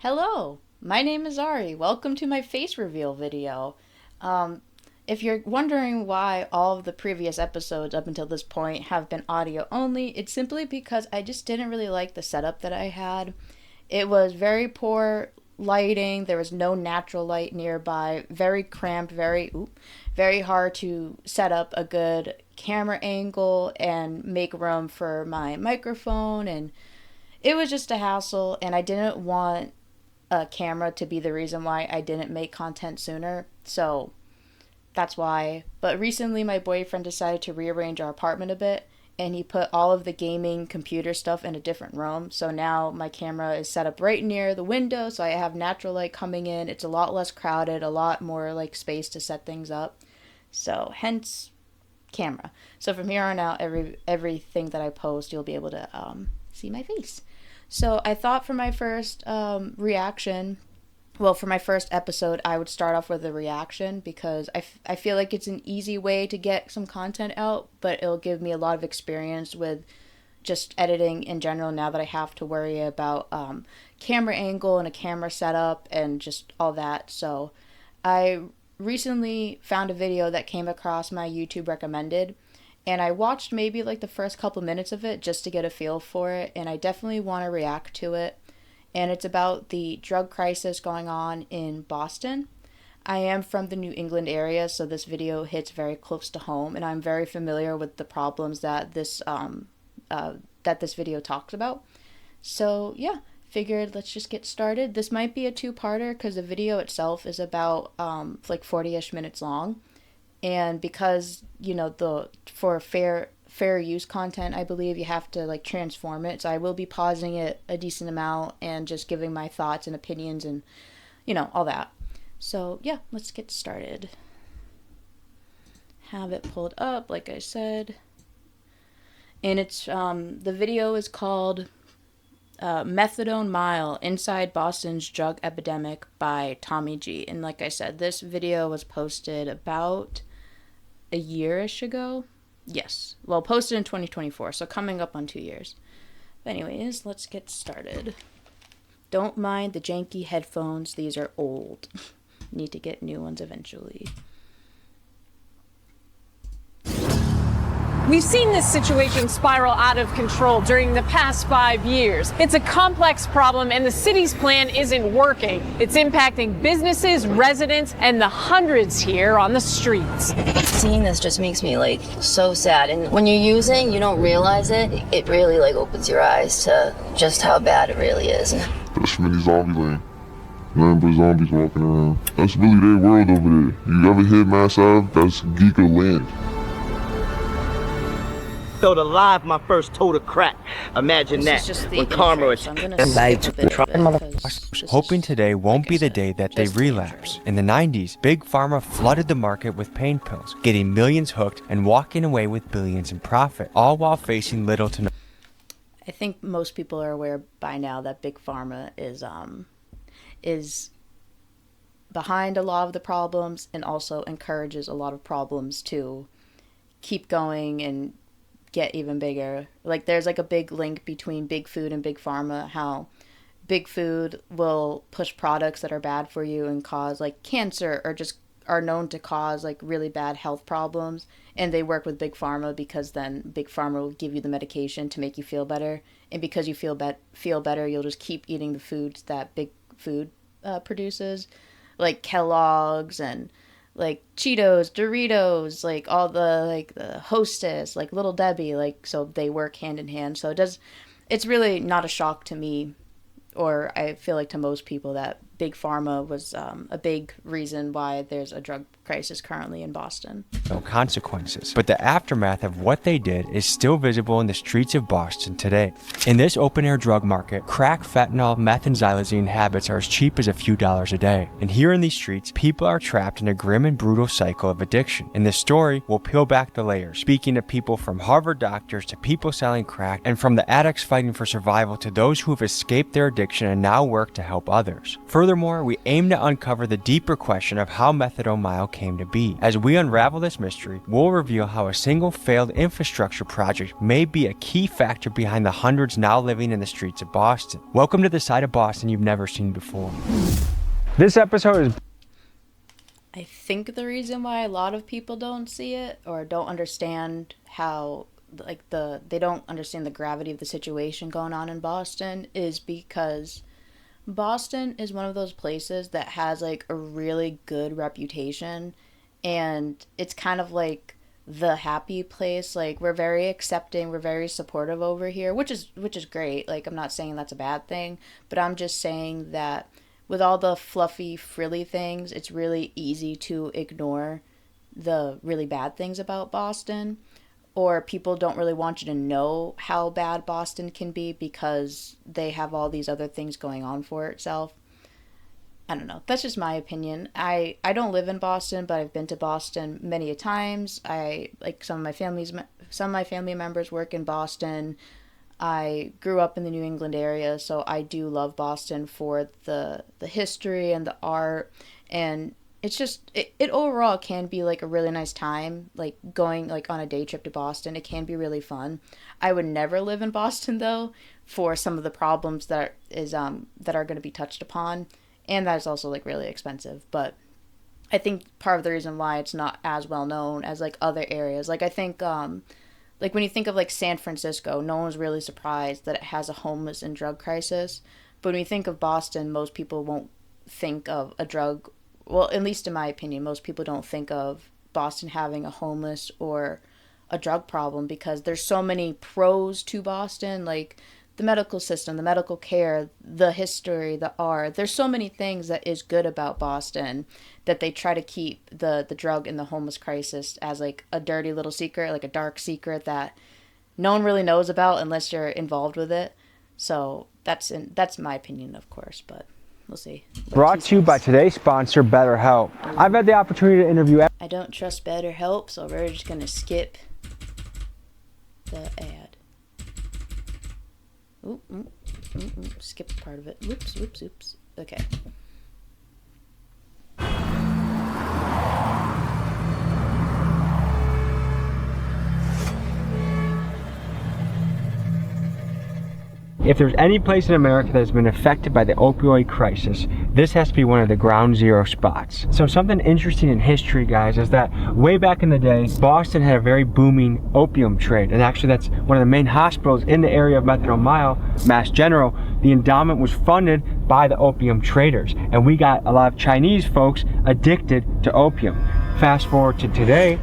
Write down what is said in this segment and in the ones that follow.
Hello, my name is Ari. Welcome to my face reveal video. Um, if you're wondering why all of the previous episodes up until this point have been audio only, it's simply because I just didn't really like the setup that I had. It was very poor lighting, there was no natural light nearby, very cramped, very hard to set up a good camera angle and make room for my microphone, and it was just a hassle, and I didn't want a camera to be the reason why I didn't make content sooner. So that's why. But recently, my boyfriend decided to rearrange our apartment a bit, and he put all of the gaming computer stuff in a different room. So now my camera is set up right near the window, so I have natural light coming in. It's a lot less crowded, a lot more like space to set things up. So hence camera. So from here on out, everything that I post, you'll be able to see my face. So I thought for my first for my first episode, I would start off with a reaction because I feel like it's an easy way to get some content out, but it'll give me a lot of experience with just editing in general now that I have to worry about camera angle and a camera setup and just all that. So I recently found a video that came across my YouTube recommended, and I watched maybe like the first couple minutes of it just to get a feel for it, and I definitely want to react to it. And it's about the drug crisis going on in Boston. I am from the New England area, so this video hits very close to home, and I'm very familiar with the problems that this video talks about. So yeah, figured let's just get started. This might be a two-parter because the video itself is about like 40-ish minutes long. And because for fair use content, I believe you have to like transform it, so I will be pausing it a decent amount and just giving my thoughts and opinions and all that. So yeah, let's get started. Have it pulled up like I said, and it's the video is called Methadone Mile Inside Boston's Drug Epidemic by Tommy G. And like I said, this video was posted about a year-ish ago. Yes. Well, posted in 2024, so coming up on 2 years. But anyways, let's get started. Don't mind the janky headphones. These are old. Need to get new ones eventually. We've seen this situation spiral out of control during the past 5 years. It's a complex problem, and the city's plan isn't working. It's impacting businesses, residents, and the hundreds here on the streets. Seeing this just makes me so sad. And when you're using, you don't realize it. It really opens your eyes to just how bad it really is. That's many zombie land. Nothing but zombies walking around. That's really their world over there. You ever hit Mass Ave? That's Geeker land. Felt alive my first tote of crack. Imagine that when karma is hoping today won't be the day that they relapse. In the 90s, Big Pharma flooded the market with pain pills, getting millions hooked and walking away with billions in profit, all while facing little to no. I think most people are aware by now that Big Pharma is behind a lot of the problems and also encourages a lot of problems to keep going and get even bigger. Like there's like a big link between big food and big pharma, how big food will push products that are bad for you and cause like cancer or just are known to cause like really bad health problems, and they work with big pharma because then big pharma will give you the medication to make you feel better, and because you feel better, you'll just keep eating the foods that big food produces, like Kellogg's and like Cheetos, Doritos, like all the Hostess, like Little Debbie, like, so they work hand in hand. So it's really not a shock to me, or I feel like to most people, that big pharma was a big reason why there's a drug crisis currently in Boston. No consequences. But the aftermath of what they did is still visible in the streets of Boston today. In this open-air drug market, crack, fentanyl, meth, and xylazine habits are as cheap as a few dollars a day. And here in these streets, people are trapped in a grim and brutal cycle of addiction. In this story, we'll peel back the layers, speaking to people from Harvard doctors to people selling crack, and from the addicts fighting for survival to those who have escaped their addiction and now work to help others. Furthermore, we aim to uncover the deeper question of how Methadone Mile came came to be. As we unravel this mystery, we'll reveal how a single failed infrastructure project may be a key factor behind the hundreds now living in the streets of Boston. Welcome to the side of Boston you've never seen before. This episode is... I think the reason why a lot of people don't see it or don't understand how they don't understand the gravity of the situation going on in Boston is because Boston is one of those places that has like a really good reputation, and it's kind of like the happy place. Like, we're very accepting, we're very supportive over here, which is great. Like, I'm not saying that's a bad thing, but I'm just saying that with all the fluffy, frilly things, it's really easy to ignore the really bad things about Boston. Or people don't really want you to know how bad Boston can be because they have all these other things going on for itself. I don't know. That's just my opinion. I don't live in Boston, but I've been to Boston many a times. Some of my family members work in Boston. I grew up in the New England area, so I do love Boston for the history and the art, and it's just it overall can be like a really nice time, like going like on a day trip to Boston. It can be really fun. I would never live in Boston though, for some of the problems that are going to be touched upon, and that is also like really expensive. But I think part of the reason why it's not as well known as like other areas, like I think like when you think of like San Francisco, no one's really surprised that it has a homeless and drug crisis. But when you think of Boston, most people won't think of a drug. Well, at least in my opinion, most people don't think of Boston having a homeless or a drug problem because there's so many pros to Boston, like the medical system, the medical care, the history, the art. There's so many things that is good about Boston that they try to keep the drug and the homeless crisis as like a dirty little secret, like a dark secret that no one really knows about unless you're involved with it. So that's my opinion, of course, but we'll see. Brought to you by today's sponsor, BetterHelp. I've had the opportunity to interview... I don't trust BetterHelp, so we're just going to skip the ad. Skip part of it. Oops. Okay. If there's any place in America that has been affected by the opioid crisis, this has to be one of the ground zero spots. So something interesting in history, guys, is that way back in the day, Boston had a very booming opium trade. And actually that's one of the main hospitals in the area of Methadone Mile, Mass General. The endowment was funded by the opium traders. And we got a lot of Chinese folks addicted to opium. Fast forward to today,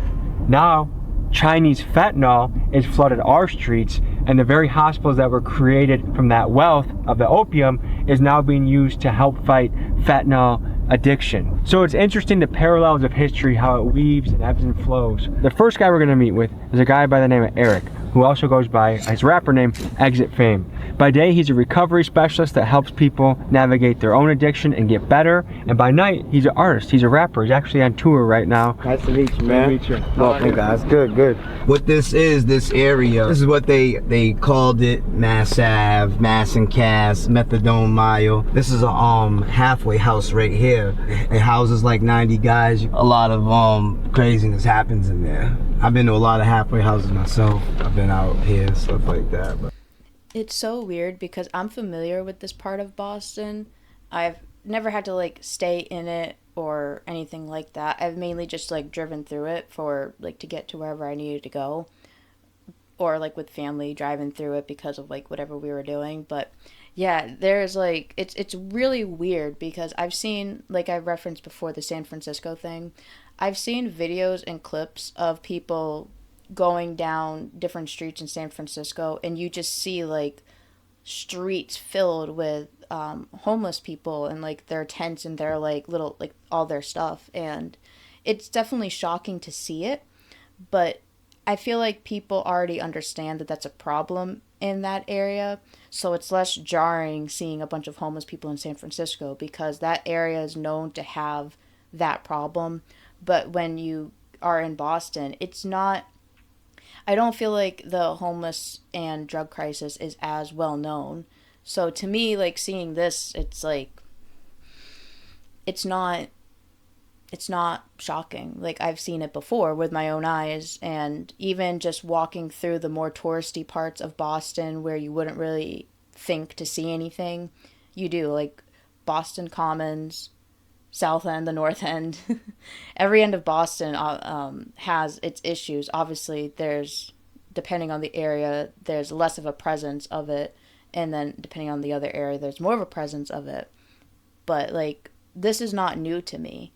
now Chinese fentanyl is flooded our streets, and the very hospitals that were created from that wealth of the opium is now being used to help fight fentanyl addiction. So it's interesting the parallels of history, how it weaves and ebbs and flows. The first guy we're going to meet with is a guy by the name of Eric, who also goes by his rapper name Exit Fame. By day, he's a recovery specialist that helps people navigate their own addiction and get better. And by night, he's an artist. He's a rapper. He's actually on tour right now. Nice to meet you, man. Nice to meet you. Welcome, guys. Good. What this area, this is what they called it: Mass Ave, Mass and Cass, Methadone Mile. This is a halfway house right here. It houses like 90 guys. A lot of craziness happens in there. I've been to a lot of halfway houses myself. I've been out here, stuff like that. But it's so weird because I'm familiar with this part of Boston. I've never had to like stay in it or anything like that. I've mainly just like driven through it for like to get to wherever I needed to go, or like with family driving through it because of like whatever we were doing. But yeah, there's like it's really weird because I've seen, like I referenced before, the San Francisco thing. I've seen videos and clips of people going down different streets in San Francisco, and you just see like streets filled with homeless people and like their tents and their like little like all their stuff, and it's definitely shocking to see it, but I feel like people already understand that that's a problem in that area, so it's less jarring seeing a bunch of homeless people in San Francisco because that area is known to have that problem. But when you are in Boston, it's not, I don't feel like the homeless and drug crisis is as well known. So to me, like seeing this, it's like, it's not it's not shocking. Like, I've seen it before with my own eyes, and even just walking through the more touristy parts of Boston where you wouldn't really think to see anything, you do. Like Boston Commons, South End, the North End. Every end of Boston has its issues. Obviously, there's, depending on the area, there's less of a presence of it, and then depending on the other area, there's more of a presence of it. But like, this is not new to me.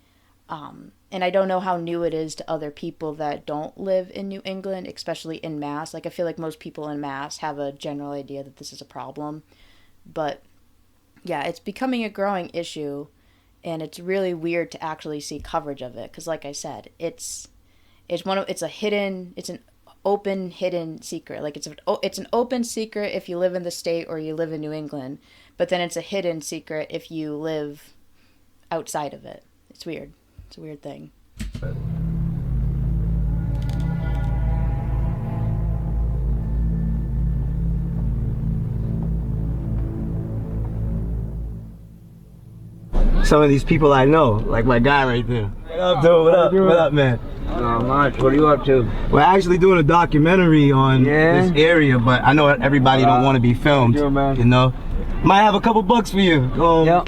And I don't know how new it is to other people that don't live in New England, especially in Mass. Like, I feel like most people in Mass have a general idea that this is a problem. But yeah, it's becoming a growing issue, and it's really weird to actually see coverage of it. Because like I said, it's an open hidden secret. Like, it's an open secret if you live in the state or you live in New England, but then it's a hidden secret if you live outside of it. It's weird. It's a weird thing. Some of these people I know, like my guy right there. What up, dude? What up? What up, man? Not much. What are you up to? We're actually doing a documentary on this area, but I know everybody don't want to be filmed. You know, might have a couple bucks for you.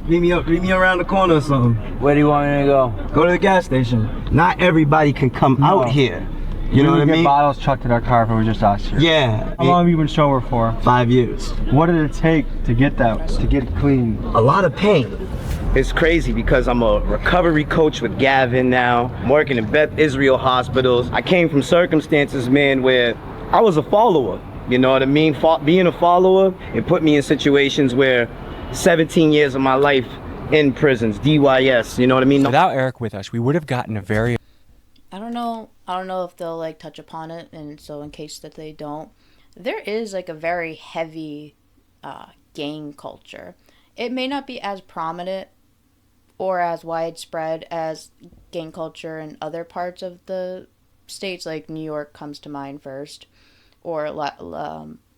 Meet me around the corner or something. Where do you want me to go? Go to the gas station. Not everybody can come out here. You know what I mean? Bottles chucked at our car if it was just us here. Yeah. How long have you been sober for? 5 years. What did it take to get that, to get clean? A lot of pain. It's crazy because I'm a recovery coach with Gavin now. I'm working in Beth Israel hospitals. I came from circumstances, man, where I was a follower. You know what I mean? Being a follower, it put me in situations where 17 years of my life in prisons, DYS, you know what I mean? Without Eric with us, we would have gotten a very... I don't know if they'll like touch upon it, and so in case that they don't, there is like a very heavy gang culture. It may not be as prominent or as widespread as gang culture in other parts of the states, like New York comes to mind first, or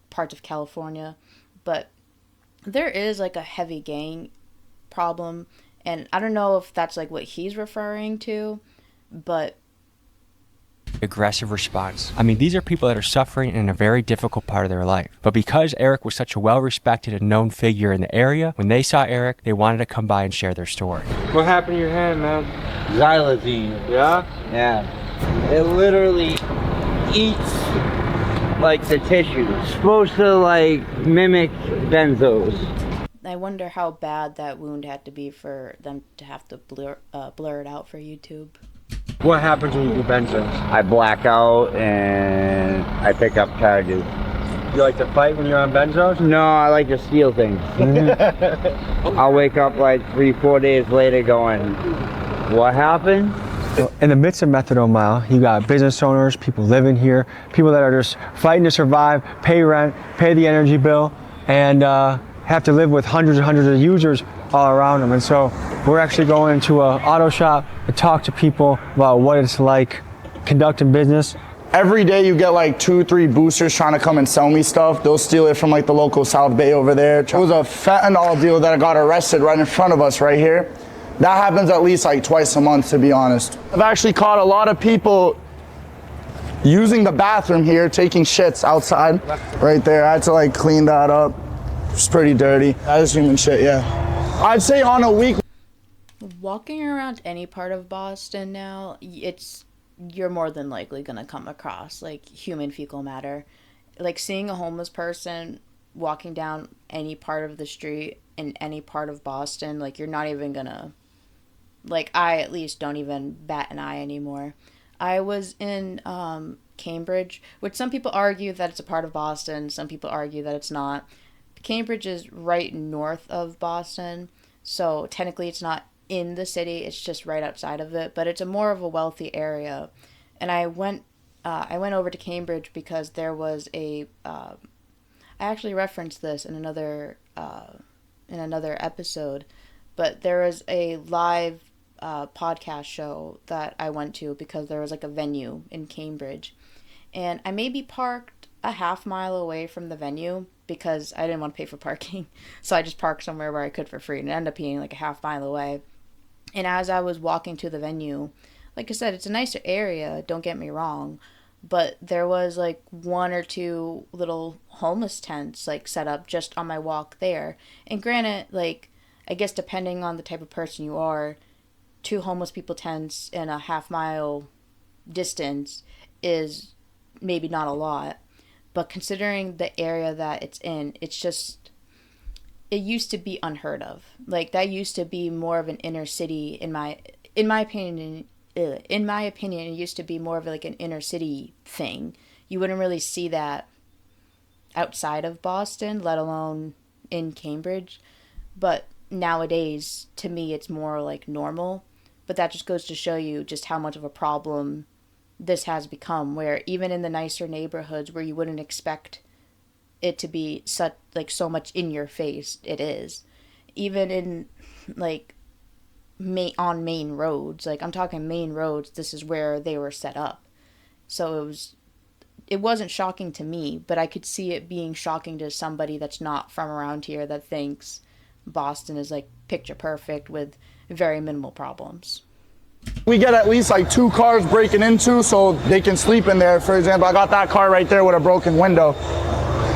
parts of California, but there is like a heavy gang problem, and I don't know if that's like what he's referring to, but aggressive response. I mean, these are people that are suffering in a very difficult part of their life. But because Eric was such a well-respected and known figure in the area, when they saw Eric, they wanted to come by and share their story. What happened to your hand, man? Xylazine. Yeah? Yeah. It literally eats like the tissue. It's supposed to like mimic benzos. I wonder how bad that wound had to be for them to have to blur it out for YouTube. What happens when you do benzos? I black out and I pick up charges. You like to fight when you're on benzos? No, I like to steal things. I'll wake up like 3-4 days later going, what happened? In the midst of methadone mile, you got business owners, people living here, people that are just fighting to survive, pay rent, pay the energy bill, and have to live with hundreds and hundreds of users all around them. And so we're actually going into an auto shop to talk to people about what it's like conducting business. Every day you get like 2-3 boosters trying to come and sell me stuff. They'll steal it from like the local South Bay over there. It was a fentanyl deal that got arrested right in front of us right here. That happens at least like twice a month, to be honest. I've actually caught a lot of people using the bathroom here, taking shits outside right there. I had to like clean that up. It's pretty dirty. That is human shit, yeah. I'd say on a week. Walking around any part of Boston now, you're more than likely gonna come across like human fecal matter. Like, seeing a homeless person walking down any part of the street in any part of Boston, like, you're not even gonna, like, I at least don't even bat an eye anymore. I was in Cambridge, which some people argue that it's a part of Boston, some people argue that it's not. Cambridge is right north of Boston, so technically it's not in the city, it's just right outside of it, but it's a more of a wealthy area. And I went over to Cambridge because there was I actually referenced this in another episode, but there was a live podcast show that I went to because there was like a venue in Cambridge, and I maybe parked a half mile away from the venue because I didn't want to pay for parking. So I just parked somewhere where I could for free, and it ended up being like a half mile away. And as I was walking to the venue, like I said, it's a nicer area, don't get me wrong, but there was like one or two little homeless tents like set up just on my walk there. And granted, like, I guess depending on the type of person you are, two homeless people tents in a half-mile distance is maybe not a lot. But considering the area that it's in, it's just, it used to be unheard of. Like, that used to be more of an inner city in my opinion. In my opinion, it used to be more of like an inner city thing. You wouldn't really see that outside of Boston, let alone in Cambridge. But nowadays, to me, it's more like normal. But that just goes to show you just how much of a problem this has become, where even in the nicer neighborhoods where you wouldn't expect it to be such like so much in your face, it is. Even in like on main roads, like I'm talking main roads, this is where they were set up. So it wasn't shocking to me, but I could see it being shocking to somebody that's not from around here, that thinks Boston is like picture perfect with very minimal problems. We get at least like 2 cars breaking into so they can sleep in there. For example, I got that car right there with a broken window.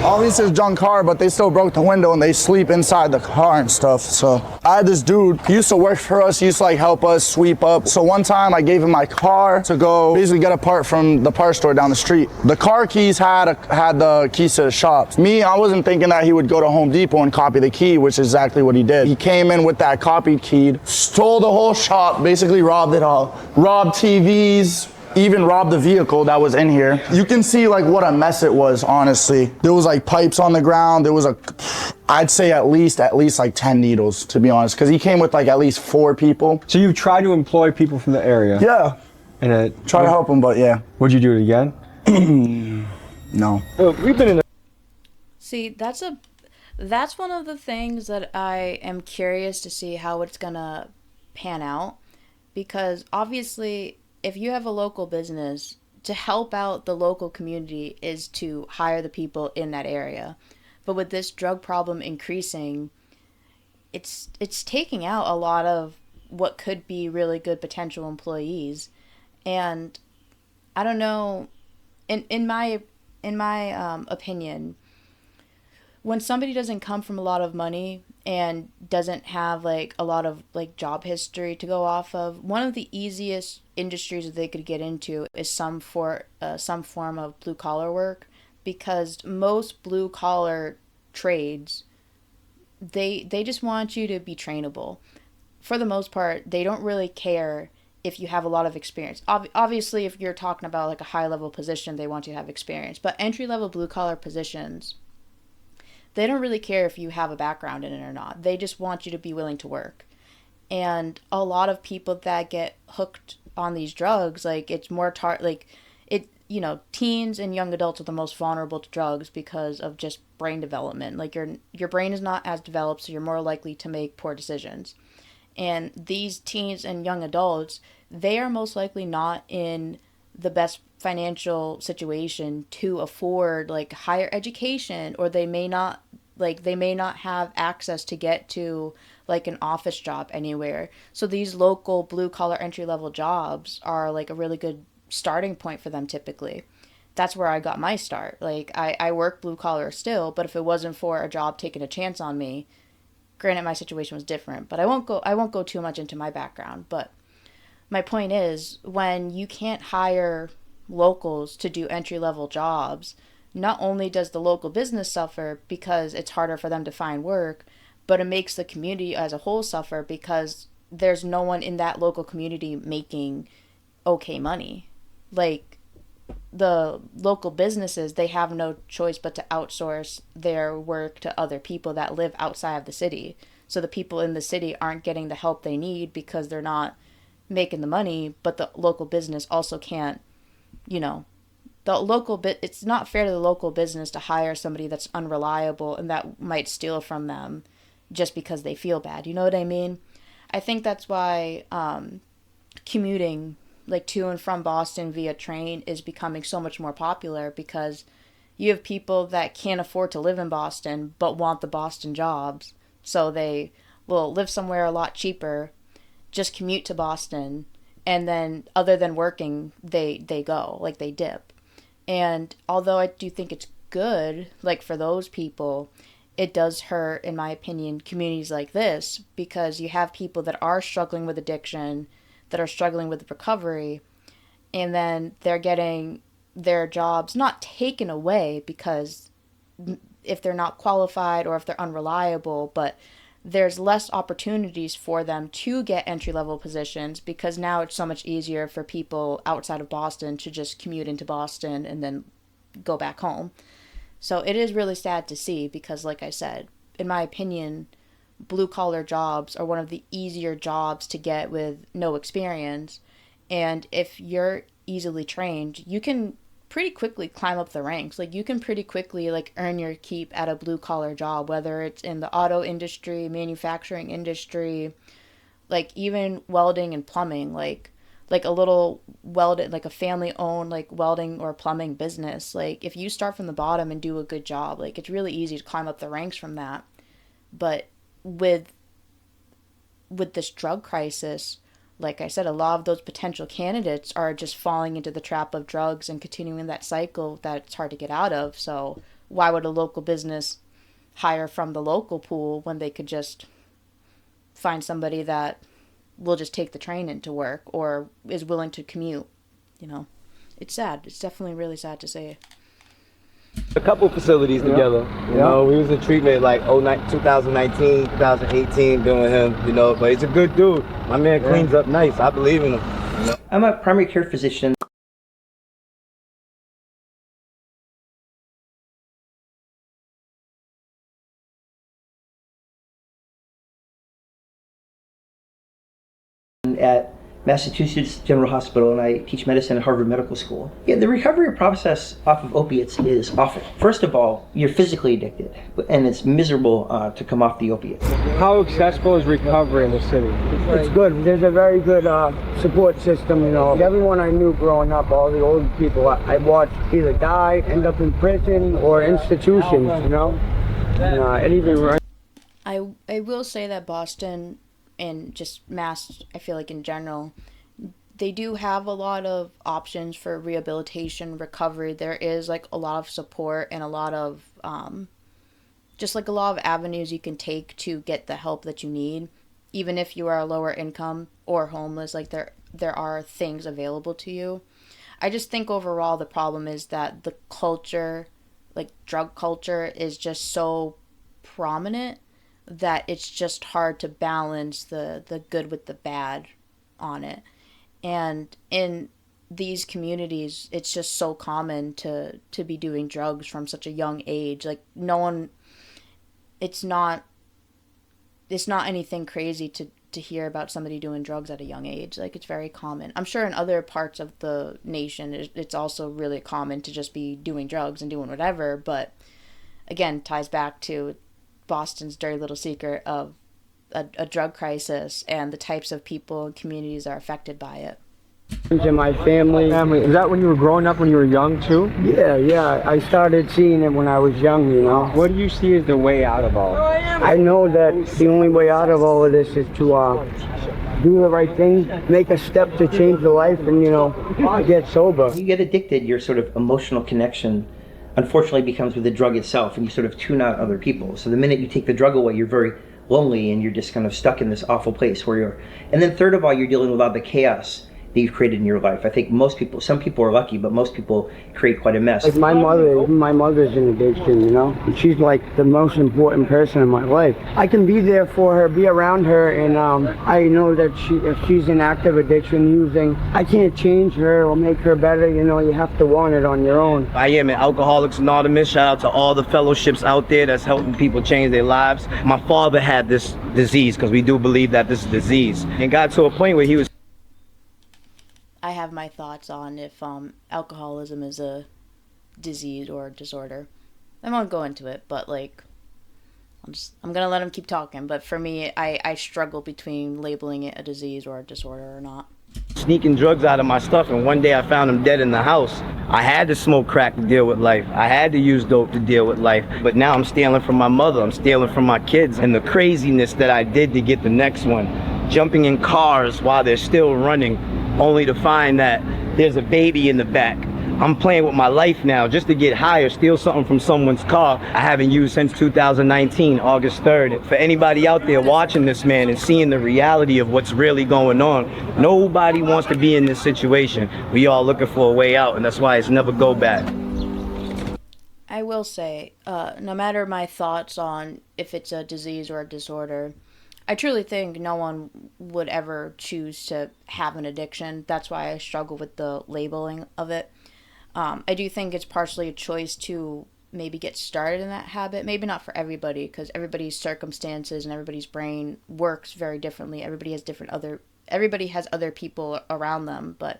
Obviously it's a junk car, but they still broke the window and they sleep inside the car and stuff. So I had this dude, he used to work for us, he used to like help us sweep up. So one time I gave him my car to go basically get a part from the parts store down the street. The car keys had the keys to the shop. Me, I wasn't thinking that he would go to Home Depot and copy the key, which is exactly what he did. He came in with that copied key, stole the whole shop, basically robbed it all. Robbed TVs, even robbed the vehicle that was in here. You can see like what a mess it was, honestly. There was like pipes on the ground. There was I'd say at least like 10 needles, to be honest, because he came with like at least 4 people. So you've tried to employ people from the area? Yeah. And try to help them, but yeah. Would you do it again? No. Well, we've been in the See, that's one of the things that I am curious to see how it's gonna pan out, because obviously if you have a local business, to help out the local community is to hire the people in that area. But with this drug problem increasing, it's taking out a lot of what could be really good potential employees. And I don't know, in my opinion, when somebody doesn't come from a lot of money and doesn't have like a lot of like job history to go off of, one of the easiest industries that they could get into is some form of blue collar work, because most blue collar trades, they just want you to be trainable. For the most part, they don't really care if you have a lot of experience. Obviously, if you're talking about like a high level position, they want you to have experience. But entry level blue collar positions, they don't really care if you have a background in it or not. They just want you to be willing to work. And a lot of people that get hooked on these drugs, like it's more teens and young adults are the most vulnerable to drugs because of just brain development. Like your brain is not as developed, so you're more likely to make poor decisions. And these teens and young adults, they are most likely not in the best financial situation to afford like higher education, or they may not have access to get to like an office job anywhere. So these local blue collar entry level jobs are like a really good starting point for them typically. That's where I got my start. Like I work blue collar still, but if it wasn't for a job taking a chance on me, granted my situation was different, but I won't go too much into my background. But my point is, when you can't hire locals to do entry-level jobs, not only does the local business suffer because it's harder for them to find work, but it makes the community as a whole suffer because there's no one in that local community making okay money. Like, the local businesses, they have no choice but to outsource their work to other people that live outside of the city. So the people in the city aren't getting the help they need because they're not making the money, but the local business also can't, it's not fair to the local business to hire somebody that's unreliable and that might steal from them just because they feel bad. You know what I mean? I think that's why commuting like to and from Boston via train is becoming so much more popular, because you have people that can't afford to live in Boston but want the Boston jobs, so they will live somewhere a lot cheaper just commute to Boston, and then other than working, they go, like they dip. And although I do think it's good, like for those people, it does hurt, in my opinion, communities like this, because you have people that are struggling with addiction, that are struggling with recovery, and then they're getting their jobs not taken away because if they're not qualified or if they're unreliable, but there's less opportunities for them to get entry-level positions because now it's so much easier for people outside of Boston to just commute into Boston and then go back home. So it is really sad to see because, like I said, in my opinion, blue-collar jobs are one of the easier jobs to get with no experience. And if you're easily trained, you can pretty quickly climb up the ranks. Like you can pretty quickly like earn your keep at a blue collar job, whether it's in the auto industry, manufacturing industry, like even welding and plumbing, like a little welded, like a family owned like welding or plumbing business. Like if you start from the bottom and do a good job, like it's really easy to climb up the ranks from that. But with this drug crisis, like I said, a lot of those potential candidates are just falling into the trap of drugs and continuing that cycle that it's hard to get out of. So why would a local business hire from the local pool when they could just find somebody that will just take the train into work or is willing to commute? You know, it's sad. It's definitely really sad to say. A couple facilities together. You know, we was in treatment like 2019, 2018 doing him, you know, but he's a good dude. My man cleans up nice. I believe in him. You know? I'm a primary care physician. At Massachusetts General Hospital, and I teach medicine at Harvard Medical School. Yeah, the recovery process off of opiates is awful. First of all, you're physically addicted, and it's miserable to come off the opiates. How accessible is recovery in the city? It's good. There's a very good support system, you know. Everyone I knew growing up, all the old people, I watched either die, end up in prison, or institutions, you know. And even I will say that Boston and just Mass, I feel like in general, they do have a lot of options for rehabilitation, recovery. There is like a lot of support and a lot of just like a lot of avenues you can take to get the help that you need, even if you are lower income or homeless. Like there are things available to you. I just think overall the problem is that the culture, like drug culture, is just so prominent that it's just hard to balance the good with the bad on it. And in these communities, it's just so common to be doing drugs from such a young age. Like no one, it's not anything crazy to hear about somebody doing drugs at a young age. Like it's very common. I'm sure in other parts of the nation, it's also really common to just be doing drugs and doing whatever. But again, ties back to Boston's dirty little secret of a drug crisis and the types of people and communities are affected by it. In my family. Is that when you were growing up, when you were young too? Yeah. I started seeing it when I was young, you know. What do you see as the way out of all? I know that the only way out of all of this is to do the right thing, make a step to change the life, and, you know, get sober. You get addicted, your sort of emotional connection unfortunately becomes with the drug itself, and you sort of tune out other people. So the minute you take the drug away, you're very lonely and you're just kind of stuck in this awful place where you're. And then third of all, you're dealing with all the chaos that you've created in your life. I think some people are lucky, but most people create quite a mess. Like my mother's in addiction, you know, and she's like the most important person in my life. I can be there for her, be around her, and I know that if she's in active addiction using, I can't change her or make her better, you know, you have to want it on your own. I am an Alcoholics Anonymous. Shout out to all the fellowships out there that's helping people change their lives. My father had this disease, because we do believe that this is a disease, and got to a point where he was. I have my thoughts on if alcoholism is a disease or a disorder. I won't go into it, but like, I'm gonna let him keep talking. But for me, I struggle between labeling it a disease or a disorder or not. Sneaking drugs out of my stuff, and one day I found him dead in the house. I had to smoke crack to deal with life. I had to use dope to deal with life. But now I'm stealing from my mother. I'm stealing from my kids, and the craziness that I did to get the next one jumping in cars while they're still running, only to find that there's a baby in the back. I'm playing with my life now just to get high or steal something from someone's car I haven't used since 2019, August 3rd. For anybody out there watching this, man, and seeing the reality of what's really going on, nobody wants to be in this situation. We all looking for a way out, and that's why it's never go back. I will say, no matter my thoughts on if it's a disease or a disorder, I truly think no one would ever choose to have an addiction. That's why I struggle with the labeling of it. I do think it's partially a choice to maybe get started in that habit. Maybe not for everybody, because everybody's circumstances and everybody's brain works very differently. Everybody has other people around them. But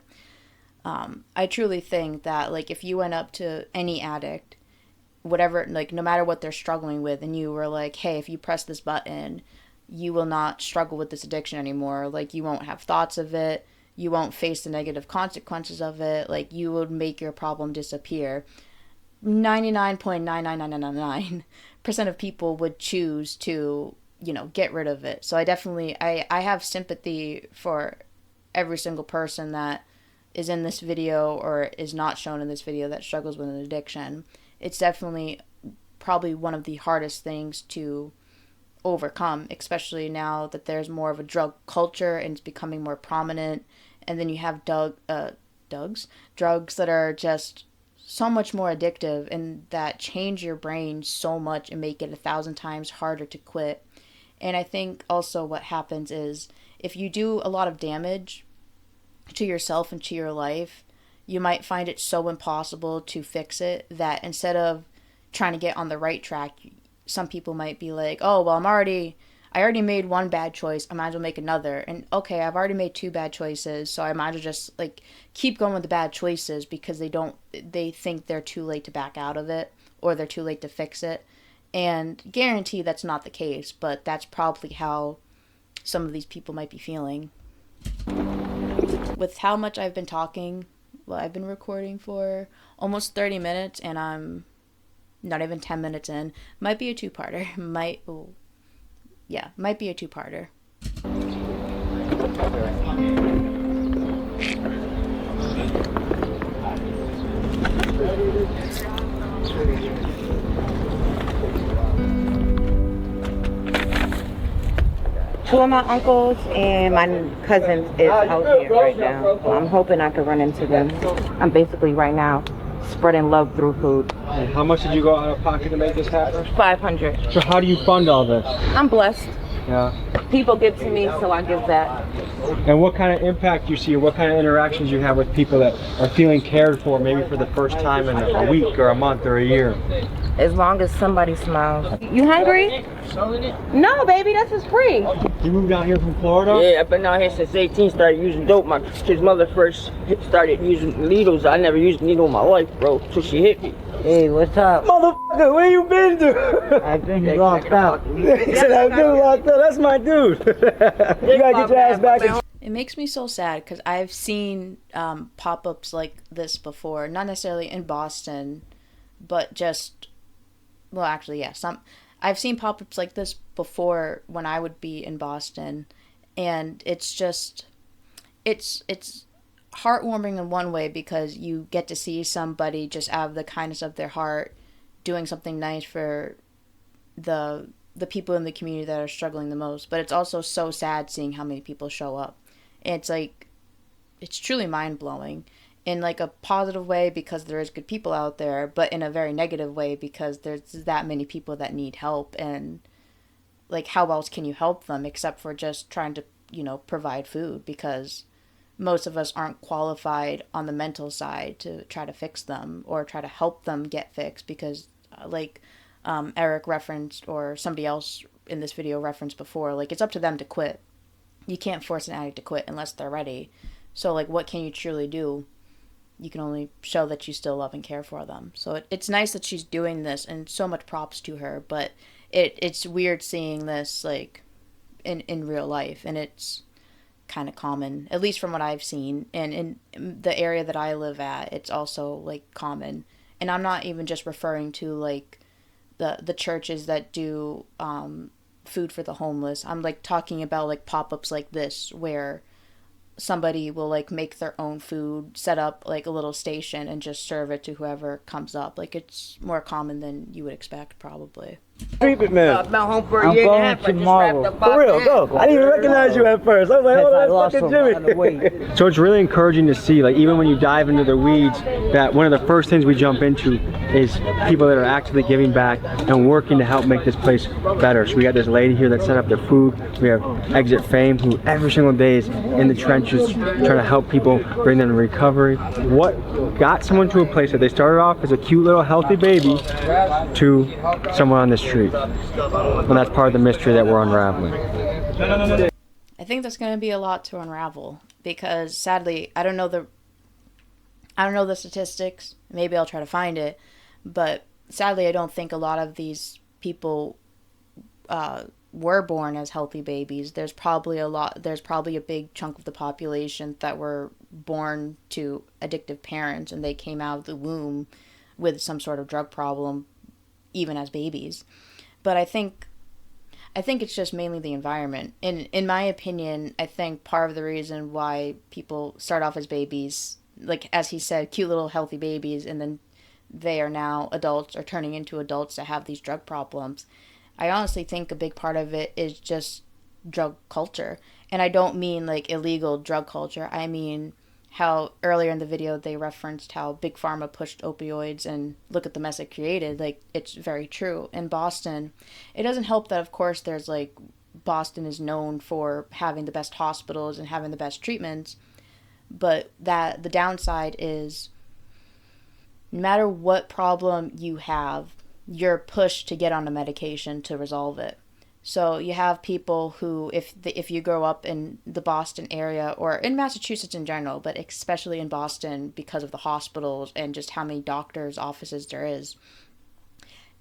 I truly think that, like, if you went up to any addict, whatever, like, no matter what they're struggling with, and you were like, hey, if you press this button, you will not struggle with this addiction anymore. Like, you won't have thoughts of it. You won't face the negative consequences of it. Like, you would make your problem disappear. 99.99999% of people would choose to, get rid of it. So I have sympathy for every single person that is in this video or is not shown in this video that struggles with an addiction. It's definitely probably one of the hardest things to overcome, especially now that there's more of a drug culture and it's becoming more prominent. And then you have drugs that are just so much more addictive and that change your brain so much and make it 1,000 times harder to quit. And I think also what happens is if you do a lot of damage to yourself and to your life, you might find it so impossible to fix it that instead of trying to get on the right track, some people might be like, oh, well, I already made one bad choice, I might as well make another. And okay, I've already made 2 bad choices, so I might as well just keep going with the bad choices because they think they're too late to back out of it or they're too late to fix it. And guarantee that's not the case, but that's probably how some of these people might be feeling. With how much I've been talking, I've been recording for almost 30 minutes and I'm not even 10 minutes in. Might be a two-parter. Might be a two-parter. Two of my uncles and my cousins is out here right now. I'm hoping I can run into them. I'm basically right now spreading love through food. And how much did you go out of pocket to make this happen? $500. So how do you fund all this? I'm blessed. Yeah. People give to me, so I give back. And what kind of impact you see, or what kind of interactions you have with people that are feeling cared for, maybe for the first time in a week or a month or a year? As long as somebody smiles. You hungry? No, baby, this is free. You moved out here from Florida? Yeah, I've been out here since 18, started using dope. My kid's mother first started using needles. I never used a needle in my life, bro, till she hit me. Hey, what's up? Motherfucker, where you been to? I've been locked out. He said, I've been locked out. That's my dude. You gotta get your ass back. It makes me so sad because I've seen pop-ups like this before. Not necessarily in Boston, but just... Well, actually, yeah. I've seen pop-ups like this before when I would be in Boston, and it's just, it's heartwarming in one way because you get to see somebody just out of the kindness of their heart doing something nice for the people in the community that are struggling the most. But it's also so sad seeing how many people show up. And it's truly mind-blowing. In a positive way because there is good people out there, but in a very negative way because there's that many people that need help, and how else can you help them except for just trying to provide food, because most of us aren't qualified on the mental side to try to fix them or try to help them get fixed, because Eric referenced, or somebody else in this video referenced before, it's up to them to quit. You can't force an addict to quit unless they're ready. So what can you truly do? You can only show that you still love and care for them. So it's nice that she's doing this, and so much props to her, but it's weird seeing this in real life, and it's kind of common, at least from what I've seen. And in the area that I live at, it's also common. And I'm not even just referring to the churches that do food for the homeless. I'm like talking about like pop-ups like this where somebody will like make their own food, set up like a little station and just serve it to whoever comes up. Like it's more common than you would expect probably. Treatment, man. I've been home for a I'm year and a going half. I just tomorrow. wrapped up For real, about go. I didn't even recognize you at first. I was like, I oh, lost that's a fucking lot of weight. Jimmy. So it's really encouraging to see, like, even when you dive into the weeds, that one of the first things we jump into is people that are actively giving back and working to help make this place better. So we got this lady here that set up the food. We have Exit Fame, who every single day is in the trenches trying to help people, bring them to recovery. What got someone to a place that they started off as a cute little healthy baby to someone on the street? And that's part of the mystery that we're unraveling. I think there's going to be a lot to unravel because sadly, I don't know the statistics. Maybe I'll try to find it, but sadly, I don't think a lot of these people were born as healthy babies. There's probably a big chunk of the population that were born to addictive parents and they came out of the womb with some sort of drug problem even as babies. But I think it's just mainly the environment. In my opinion, I think part of the reason why people start off as babies, like as he said, cute little healthy babies, and then they are now adults or turning into adults that have these drug problems. I honestly think a big part of it is just drug culture. And I don't mean like illegal drug culture. I mean how earlier in the video they referenced how Big Pharma pushed opioids and look at the mess it created. Like, it's very true. In Boston, it doesn't help that, of course, there's like Boston is known for having the best hospitals and having the best treatments. But that the downside is no matter what problem you have, you're pushed to get on a medication to resolve it. So you have people who, if you grow up in the Boston area or in Massachusetts in general, but especially in Boston because of the hospitals and just how many doctors' offices there is,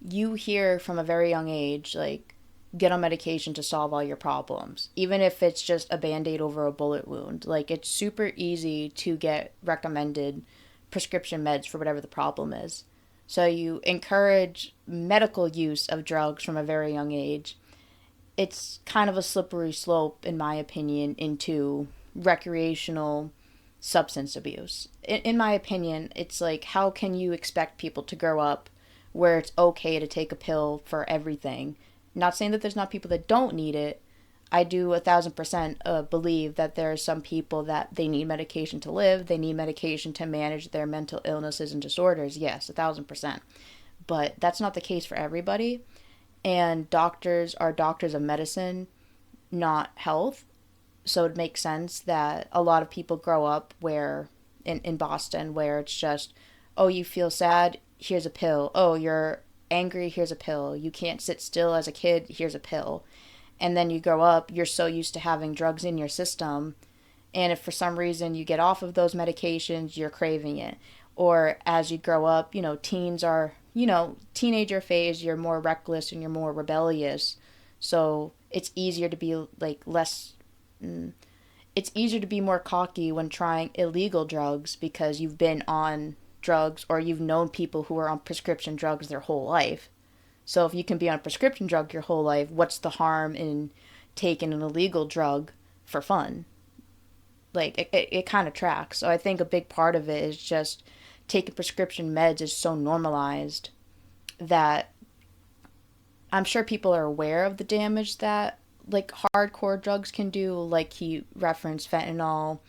you hear from a very young age, like, get on medication to solve all your problems, even if it's just a Band-Aid over a bullet wound. Like, it's super easy to get recommended prescription meds for whatever the problem is. So you encourage medical use of drugs from a very young age. It's kind of a slippery slope, in my opinion, into recreational substance abuse. In my opinion, it's like, how can you expect people to grow up where it's okay to take a pill for everything? Not saying that there's not people that don't need it. I do 1,000% believe that there are some people that they need medication to live. They need medication to manage their mental illnesses and disorders. Yes, 1,000%. But that's not the case for everybody. And doctors are doctors of medicine, not health. So it makes sense that a lot of people grow up where, in Boston, where it's just, oh, you feel sad, here's a pill. Oh, you're angry, here's a pill. You can't sit still as a kid, here's a pill. And then you grow up, you're so used to having drugs in your system. And if for some reason you get off of those medications, you're craving it. Or as you grow up, teens are, teenager phase, you're more reckless and you're more rebellious. So it's easier to be it's easier to be more cocky when trying illegal drugs because you've been on drugs or you've known people who are on prescription drugs their whole life. So if you can be on a prescription drug your whole life, what's the harm in taking an illegal drug for fun? Like, it kind of tracks. So I think a big part of it is just taking prescription meds is so normalized that I'm sure people are aware of the damage that, like, hardcore drugs can do. Like, he referenced fentanyl,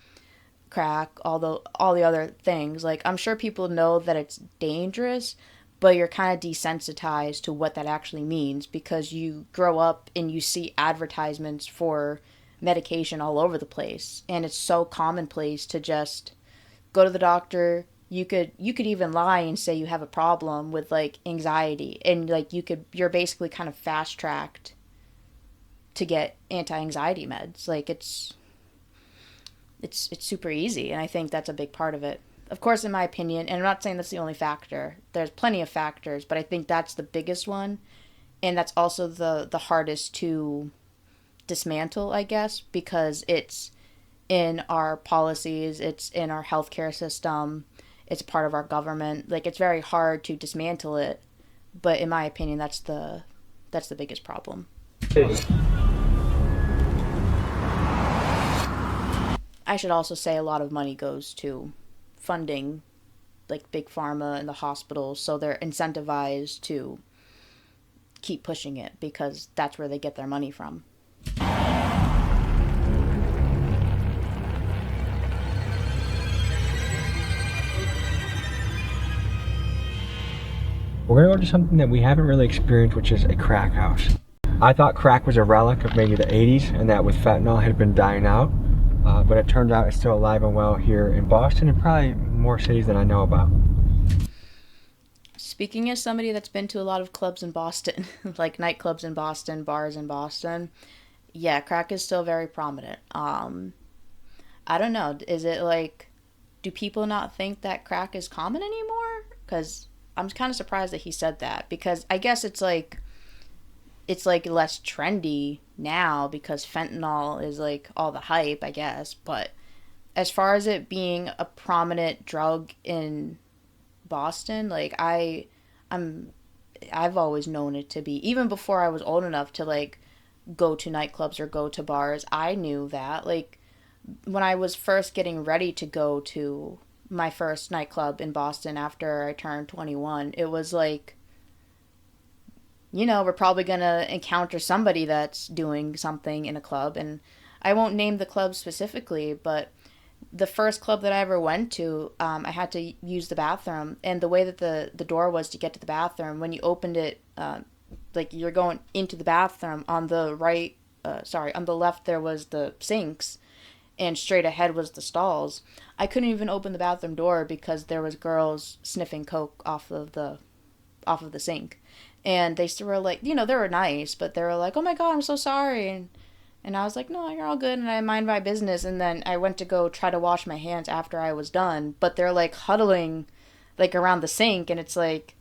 crack, all the other things. Like, I'm sure people know that it's dangerous, but you're kind of desensitized to what that actually means because you grow up and you see advertisements for medication all over the place. And it's so commonplace to just go to the doctor. You could even lie and say you have a problem with, like, anxiety. And, like, you're basically kind of fast-tracked to get anti-anxiety meds. Like, it's super easy. And I think that's a big part of it. Of course, in my opinion, and I'm not saying that's the only factor. There's plenty of factors, but I think that's the biggest one. And that's also the hardest to dismantle, I guess, because it's in our policies, it's in our healthcare system, it's part of our government. Like, it's very hard to dismantle it, but in my opinion, that's the biggest problem. I should also say a lot of money goes to funding like big pharma and the hospitals, so they're incentivized to keep pushing it because that's where they get their money from. We're gonna go to something that we haven't really experienced, which is a crack house. I thought crack was a relic of maybe the 80s and that with fentanyl it had been dying out, but it turned out it's still alive and well here in Boston and probably more cities than I know about. Speaking as somebody that's been to a lot of clubs in Boston, like nightclubs in Boston, bars in Boston, yeah, crack is still very prominent. I don't know, is it like, do people not think that crack is common anymore? Because I'm kind of surprised that he said that, because I guess it's like less trendy now because fentanyl is like all the hype, I guess. But as far as it being a prominent drug in Boston, like I've always known it to be, even before I was old enough to like go to nightclubs or go to bars. I knew that, like, when I was first getting ready to go to my first nightclub in Boston after I turned 21, it was like, you know, we're probably going to encounter somebody that's doing something in a club. And I won't name the club specifically, but the first club that I ever went to, I had to use the bathroom. And the way that the door was to get to the bathroom, when you opened it, like you're going into the bathroom, on the right, on the left there was the sinks, and straight ahead was the stalls. I couldn't even open the bathroom door because there was girls sniffing coke off of the sink. And they still were like, you know, they were nice, but they were like, oh my God, I'm so sorry. And I was like, no, you're all good. And I mind my business. And then I went to go try to wash my hands after I was done. But they're like huddling like around the sink. And it's like,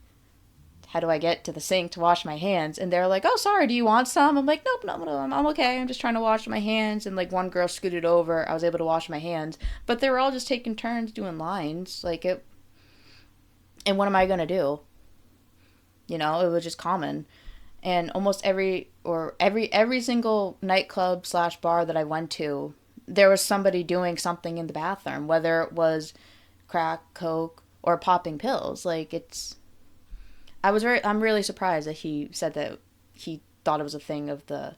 how do I get to the sink to wash my hands? And they're like, oh, sorry, do you want some? I'm like, nope, no, I'm okay. I'm just trying to wash my hands. And like one girl scooted over. I was able to wash my hands. But they were all just taking turns doing lines. Like it. And what am I going to do? You know, it was just common. And almost every single nightclub / bar that I went to, there was somebody doing something in the bathroom, whether it was crack, coke, or popping pills. Like I'm really surprised that he said that he thought it was a thing of the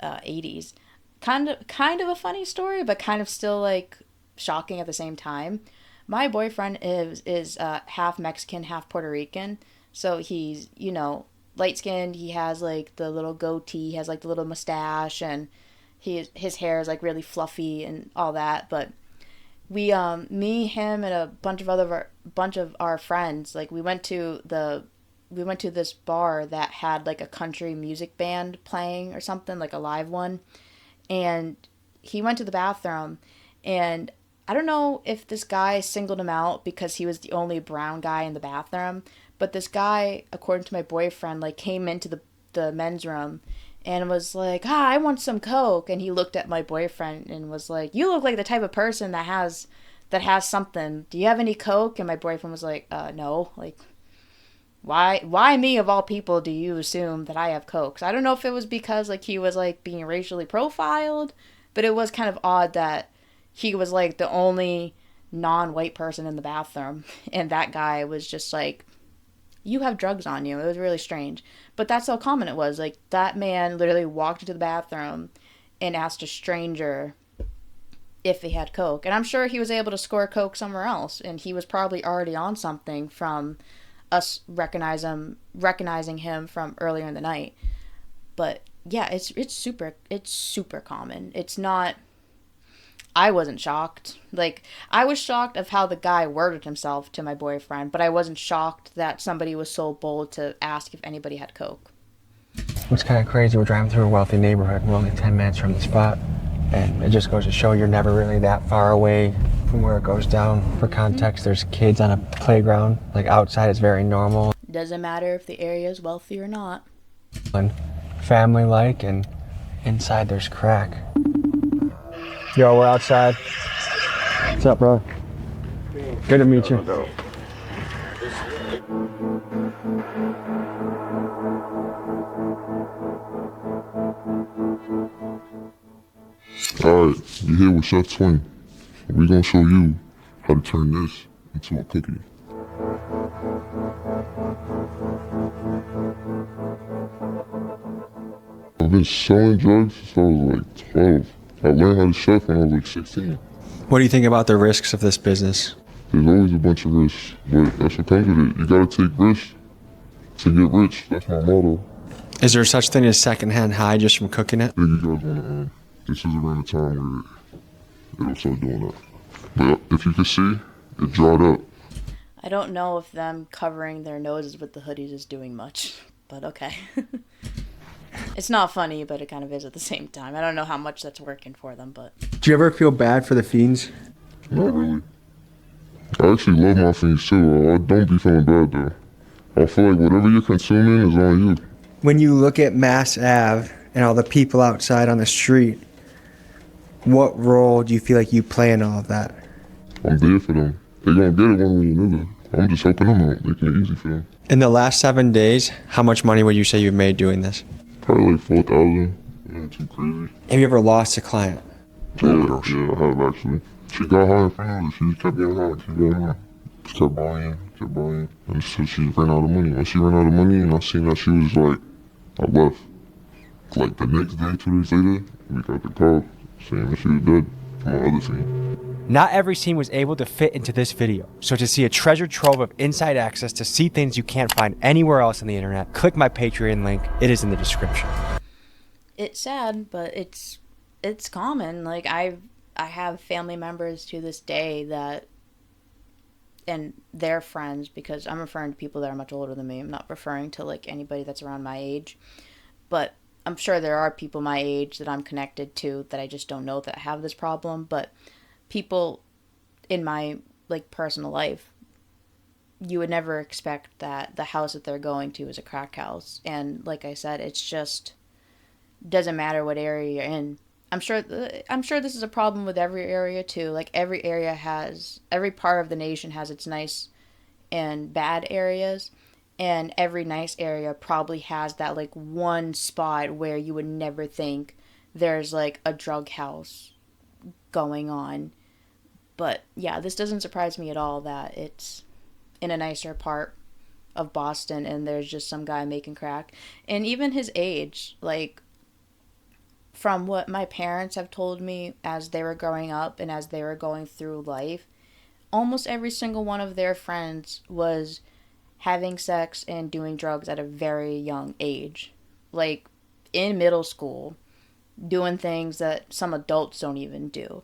80s. Kind of a funny story, but kind of still like shocking at the same time. My boyfriend is half Mexican, half Puerto Rican. So he's, you know, light-skinned. He has, like, the little goatee. He has, like, the little mustache. And his hair is, like, really fluffy and all that. But we, me, him, and a bunch of our friends, like, we went to this bar that had, like, a country music band playing or something, like a live one. And he went to the bathroom. And I don't know if this guy singled him out because he was the only brown guy in the bathroom. But this guy, according to my boyfriend, like came into the men's room and was like, I want some Coke. And he looked at my boyfriend and was like, you look like the type of person that has something. Do you have any Coke? And my boyfriend was like, no. Like, why me of all people do you assume that I have Coke? So I don't know if it was because like he was like being racially profiled, but it was kind of odd that he was like the only non-white person in the bathroom. And that guy was just like, you have drugs on you. It was really strange. But that's how common it was. Like, that man literally walked into the bathroom and asked a stranger if he had Coke. And I'm sure he was able to score Coke somewhere else. And he was probably already on something from us recognizing him from earlier in the night. But yeah, it's super common. It's not... I wasn't shocked. Like, I was shocked of how the guy worded himself to my boyfriend, but I wasn't shocked that somebody was so bold to ask if anybody had Coke. What's kind of crazy, we're driving through a wealthy neighborhood. We're only 10 minutes from the spot. And it just goes to show you're never really that far away from where it goes down. For context, there's kids on a playground. Like, outside is very normal. Doesn't matter if the area is wealthy or not. And family-like, and inside there's crack. Yo, we're outside. What's up, bro? Good to meet you. Alright, you here with Chef Twin. We're gonna show you how to turn this into a cookie. I've been selling drugs since I was like 12. I learned how to chef when I was like 16. What do you think about the risks of this business? There's always a bunch of risks, but that's what comes with it. You gotta take risks to get rich. That's my motto. Is there such thing as secondhand high just from cooking it? I think you guys wanna this is around the time where it'll start doing that. But if you can see, it dried up. I don't know if them covering their noses with the hoodies is doing much, but okay. It's not funny, but it kind of is at the same time. I don't know how much that's working for them, but... Do you ever feel bad for the fiends? Not really. I actually love my fiends too. I don't be feeling bad though. I feel like whatever you're consuming is on you. When you look at Mass Ave and all the people outside on the street, what role do you feel like you play in all of that? I'm there for them. They're gonna get it one way or another. I'm just helping them out, making it easy for them. In the last 7 days, how much money would you say you've made doing this? Probably like 4,000. Not too crazy. Have you ever lost a client? Yeah, I have actually. She got high in front of her. She just kept getting high. She got high. Just kept buying. And so she ran out of money. When she ran out of money and I seen that she was like, I left. Like the next day, 2 days later, we got the call saying that she was dead from my other scene. Not every scene was able to fit into this video, so to see a treasure trove of inside access to see things you can't find anywhere else on the internet, click my Patreon link. It is in the description. It's sad, but it's common. Like I have family members to this day that, and their friends, because I'm referring to people that are much older than me. I'm not referring to like anybody that's around my age, but I'm sure there are people my age that I'm connected to that I just don't know that have this problem. But people in my like personal life, you would never expect that the house that they're going to is a crack house. And like I said, it's just doesn't matter what area you're in. I'm sure this is a problem with every area too. Like every part of the nation has its nice and bad areas, and every nice area probably has that like one spot where you would never think there's like a drug house going on. But yeah, this doesn't surprise me at all that it's in a nicer part of Boston and there's just some guy making crack. And even his age, like from what my parents have told me as they were growing up and as they were going through life, almost every single one of their friends was having sex and doing drugs at a very young age. Like in middle school, doing things that some adults don't even do.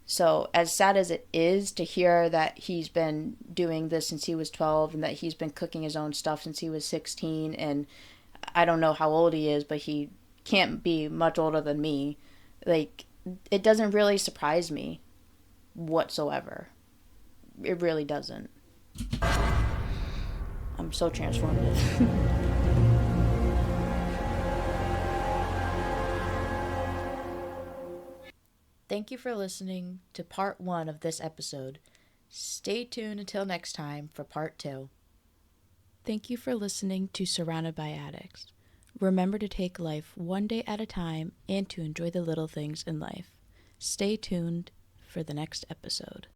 So as sad as it is to hear that he's been doing this since he was 12 and that he's been cooking his own stuff since he was 16, and I don't know how old he is, but he can't be much older than me. Like, it doesn't really surprise me whatsoever. It really doesn't. I'm so transformative. Thank you for listening to part 1 of this episode. Stay tuned until next time for part 2. Thank you for listening to Surrounded by Addicts. Remember to take life one day at a time and to enjoy the little things in life. Stay tuned for the next episode.